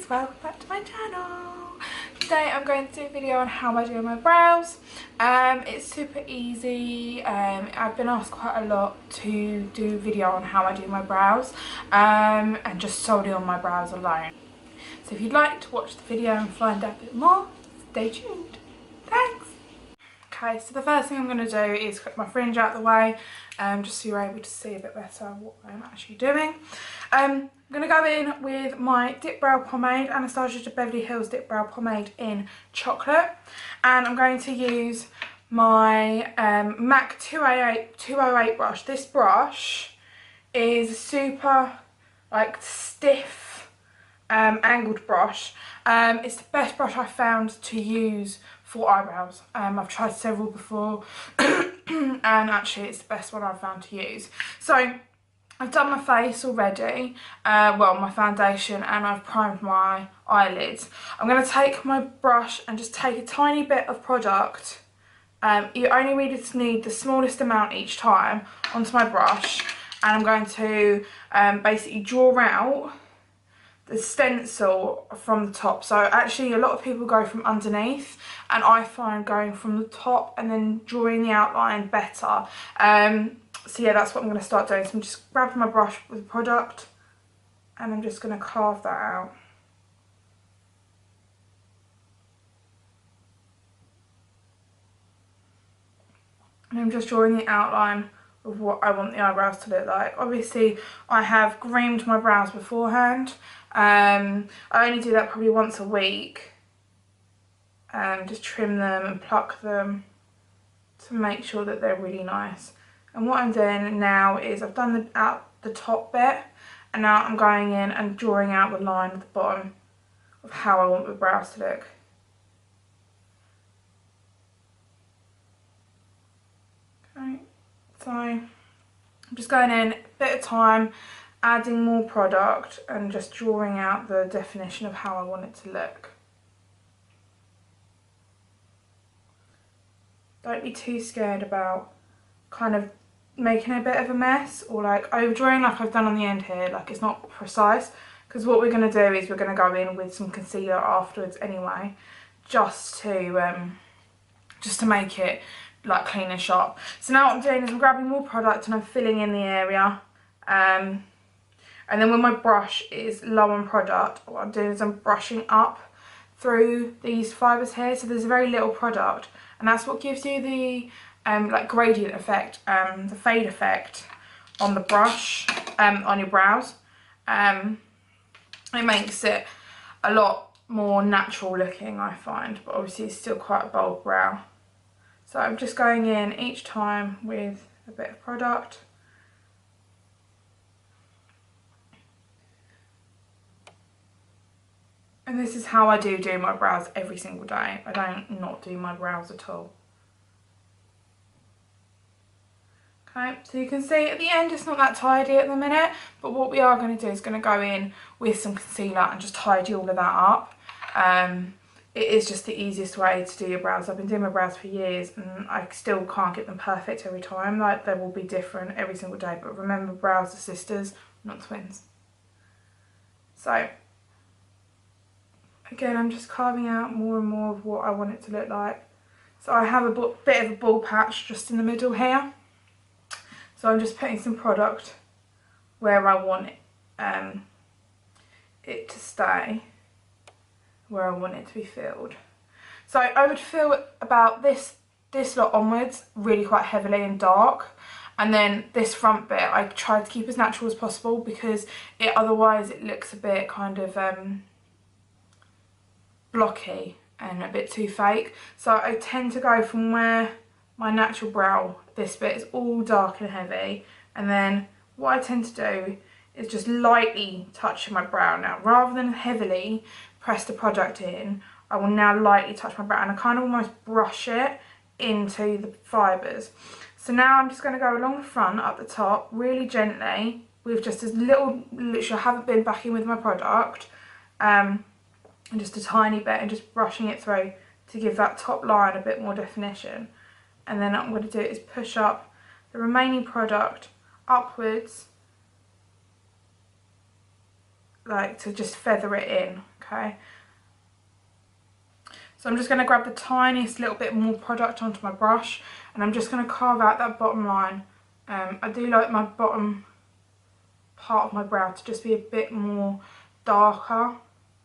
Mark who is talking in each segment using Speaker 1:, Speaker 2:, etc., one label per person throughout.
Speaker 1: welcome back to my channel. Today I'm going to do a video on how I do my brows. It's super easy. I've been asked quite a lot to do a video on how I do my brows, and just solely on my brows alone. So if you'd like to watch the video and find out a bit more, stay tuned. Thanks. Okay, so the first thing I'm going to do is cut my fringe out of the way, just so you're able to see a bit better what I'm actually doing. I'm going to go in with my Dipbrow pomade, Anastasia Beverly Hills Dipbrow pomade in chocolate, and I'm going to use my MAC 208 brush. This brush is super like stiff, angled brush. It's the best brush I've found to use for eyebrows. I've tried several before and actually it's the best one I've found to use. So I've done my face already, well, my foundation, and I've primed my eyelids. I'm going to take my brush and just take a tiny bit of product. You only really need the smallest amount each time onto my brush, and I'm going to basically draw out the stencil from the top. So actually a lot of people go from underneath, and I find going from the top and then drawing the outline better. So yeah, that's what I'm going to start doing. So I'm just grabbing my brush with product and I'm just going to carve that out. And I'm just drawing the outline of what I want the eyebrows to look like. Obviously I have groomed my brows beforehand. I only do that probably once a week. Just trim them and pluck them to make sure that they're really nice. And what I'm doing now is I've done the top bit, and now I'm going in and drawing out the line at the bottom of how I want the brows to look. Okay, so I'm just going in a bit of time, adding more product and just drawing out the definition of how I want it to look. Don't be too scared about kind of making a bit of a mess or like overdrawing like I've done on the end here. Like, it's not precise, because what we're going to do is we're going to go in with some concealer afterwards anyway, just to make it like clean and sharp. So now what I'm doing is I'm grabbing more product and I'm filling in the area, and then when my brush is low on product, what I'm doing is I'm brushing up through these fibres here, so there's very little product, and that's what gives you the like gradient effect, the fade effect on the brush, on your brows. It makes it a lot more natural looking, I find, but obviously it's still quite a bold brow. So I'm just going in each time with a bit of product. And this is how I do my brows every single day. I don't not do my brows at all. Okay, so you can see at the end it's not that tidy at the minute, but what we are going to do is going to go in with some concealer and just tidy all of that up. It is just the easiest way to do your brows. I've been doing my brows for years and I still can't get them perfect every time. Like, they will be different every single day, but remember, brows are sisters, not twins. So again, I'm just carving out more and more of what I want it to look like. So I have a bit of a bald patch just in the middle here. So I'm just putting some product where I want it to stay, where I want it to be filled. So I would fill about this lot onwards really quite heavily and dark, and then this front bit I try to keep as natural as possible, because otherwise it looks a bit kind of blocky and a bit too fake. So I tend to go from where my natural brow, this bit is all dark and heavy, and then what I tend to do is just lightly touch my brow now. Rather than heavily press the product in, I will now lightly touch my brow and I kind of almost brush it into the fibres. So now I'm just going to go along the front, up the top, really gently, with just as little, literally I haven't been back in with my product, and just a tiny bit, and just brushing it through to give that top line a bit more definition. And then what I'm going to do is push up the remaining product upwards like to just feather it in, okay? So I'm just going to grab the tiniest little bit more product onto my brush, and I'm just going to carve out that bottom line. I do like my bottom part of my brow to just be a bit more darker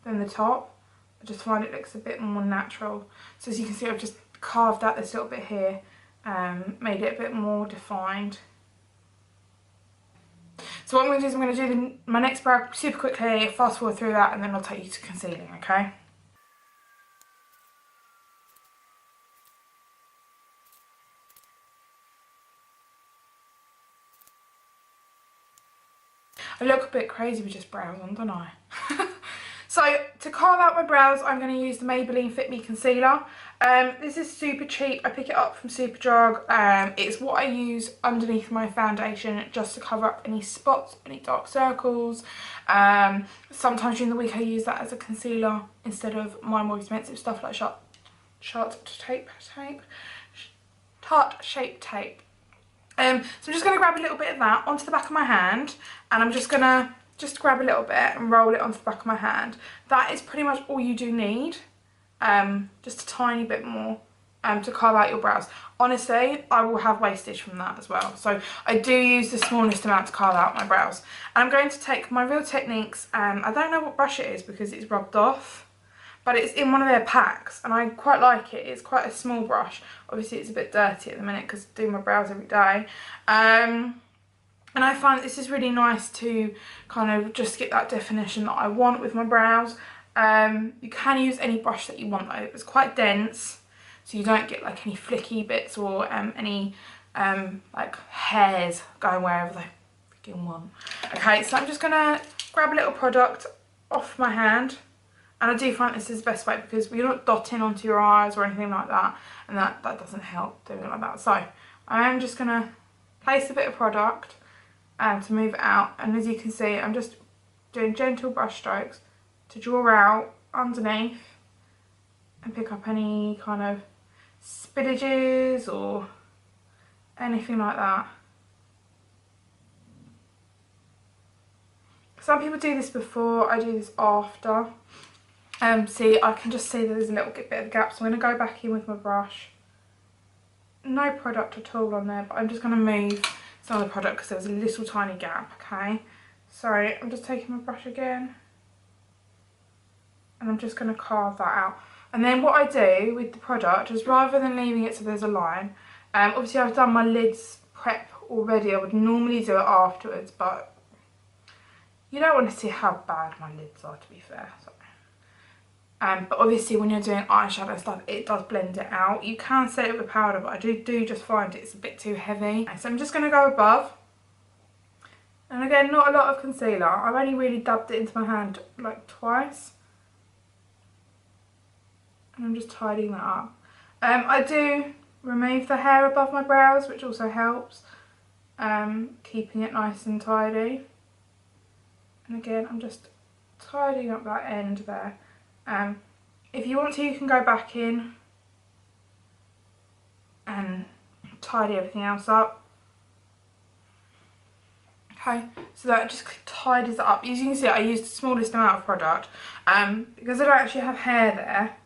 Speaker 1: than the top. I just find it looks a bit more natural. So as you can see, I've just carved out this little bit here, made it a bit more defined. So what I'm going to do is I'm going to do my next brow super quickly, fast forward through that, and then I'll take you to concealing, okay? I look a bit crazy with just brows on, don't I? So to carve out my brows, I'm going to use the Maybeline Fit Me Concealer. This is super cheap. I pick it up from Superdrug. It's what I use underneath my foundation just to cover up any spots, any dark circles. Sometimes during the week I use that as a concealer instead of my more expensive stuff like Tarte Shape Tape. So I'm just going to grab a little bit of that onto the back of my hand, and I'm just going to grab a little bit and roll it onto the back of my hand. That is pretty much all you do need, just a tiny bit more to carve out your brows. Honestly, I will have wastage from that as well. So I do use the smallest amount to carve out my brows. And I'm going to take my Real Techniques, I don't know what brush it is because it's rubbed off, but it's in one of their packs and I quite like it. It's quite a small brush. Obviously it's a bit dirty at the minute because I do my brows every day. And I find this is really nice to kind of just get that definition that I want with my brows. You can use any brush that you want though. It's quite dense, so you don't get like any flicky bits or any like hairs going wherever they freaking want. Okay, so I'm just gonna grab a little product off my hand. And I do find this is the best way because you're not dotting onto your eyes or anything like that. And that doesn't help doing it like that. So I am just going to place a bit of product to move it out. And as you can see, I'm just doing gentle brush strokes to draw out underneath and pick up any kind of spillages or anything like that. Some people do this before, I do this after. See, I can just see that there's a little bit of a gap, so I'm going to go back in with my brush. No product at all on there, but I'm just going to move some of the product because there was a little tiny gap, okay? So I'm just taking my brush again, and I'm just going to carve that out. And then what I do with the product is rather than leaving it so there's a line, obviously I've done my lids prep already. I would normally do it afterwards, but you don't want to see how bad my lids are, to be fair. So. But obviously when you're doing eyeshadow stuff, it does blend it out. You can set it with powder, but I do just find it's a bit too heavy. So I'm just going to go above. And again, not a lot of concealer. I've only really dabbed it into my hand like twice. And I'm just tidying that up. I do remove the hair above my brows, which also helps. Keeping it nice and tidy. And again, I'm just tidying up that end there. If you want to, you can go back in and tidy everything else up. Okay, so that just tidies it up. As you can see, I used the smallest amount of product because I don't actually have hair there.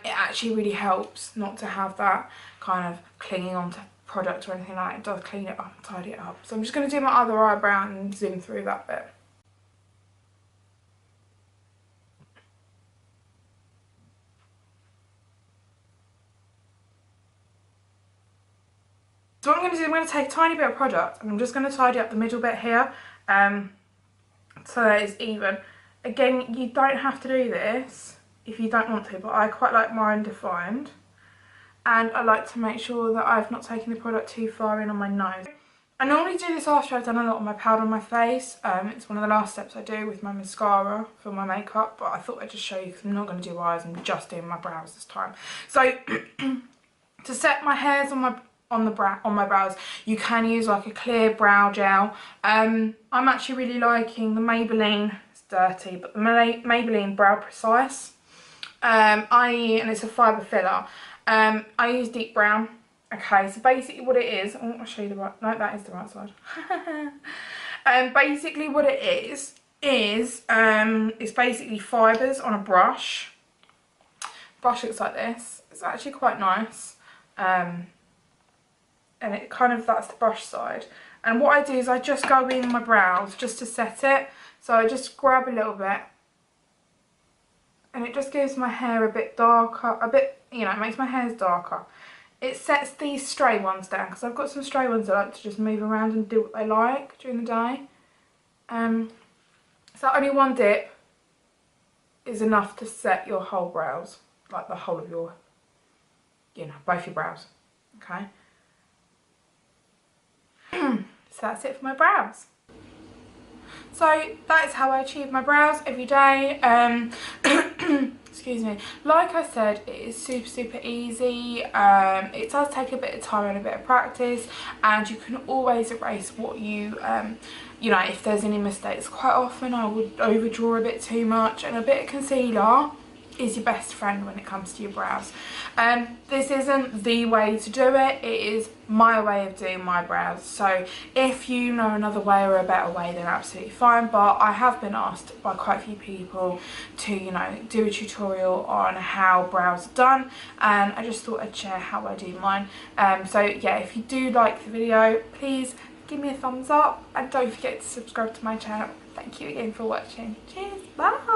Speaker 1: It actually really helps not to have that kind of clinging onto product or anything like that. It does clean it up and tidy it up. So I'm just going to do my other eyebrow and zoom through that bit. So what I'm going to do, I'm going to take a tiny bit of product and I'm just going to tidy up the middle bit here so that it's even. Again, you don't have to do this if you don't want to, but I quite like mine defined. And I like to make sure that I've not taken the product too far in on my nose. I normally do this after I've done a lot of my powder on my face. It's one of the last steps I do with my mascara for my makeup, but I thought I'd just show you because I'm not going to do eyes, I'm just doing my brows this time. So to set my hairs on my brows, you can use like a clear brow gel. I'm actually really liking the Maybelline, it's dirty, but the Maybelline Brow Precise. And it's a fibre filler. I use Dipbrow. Okay, so basically what it is, oh, I'll show you the right, no, that is the right side. Basically what it is is it's basically fibres on a brush. Brush looks like this. It's actually quite nice, and it kind of, that's the brush side. And what I do is I just go in my brows just to set it. So I just grab a little bit, and it just gives my hair a bit darker, a bit, you know, it makes my hairs darker. It sets these stray ones down, because I've got some stray ones that like to just move around and do what they like during the day. So only one dip is enough to set your whole brows, like the whole of your, you know, both your brows, okay? So that's it for my brows. So that is how I achieve my brows every day. Excuse me. Like I said, it is super easy. It does take a bit of time and a bit of practice, and you can always erase what you you know, if there's any mistakes. Quite often I would overdraw a bit too much, and a bit of concealer is your best friend when it comes to your brows. This isn't the way to do it, it is my way of doing my brows. So if you know another way or a better way, then absolutely fine, but I have been asked by quite a few people to, you know, do a tutorial on how brows are done, and I just thought I'd share how I do mine. So yeah, if you do like the video, please give me a thumbs up, and don't forget to subscribe to my channel. Thank you again for watching. Cheers, bye.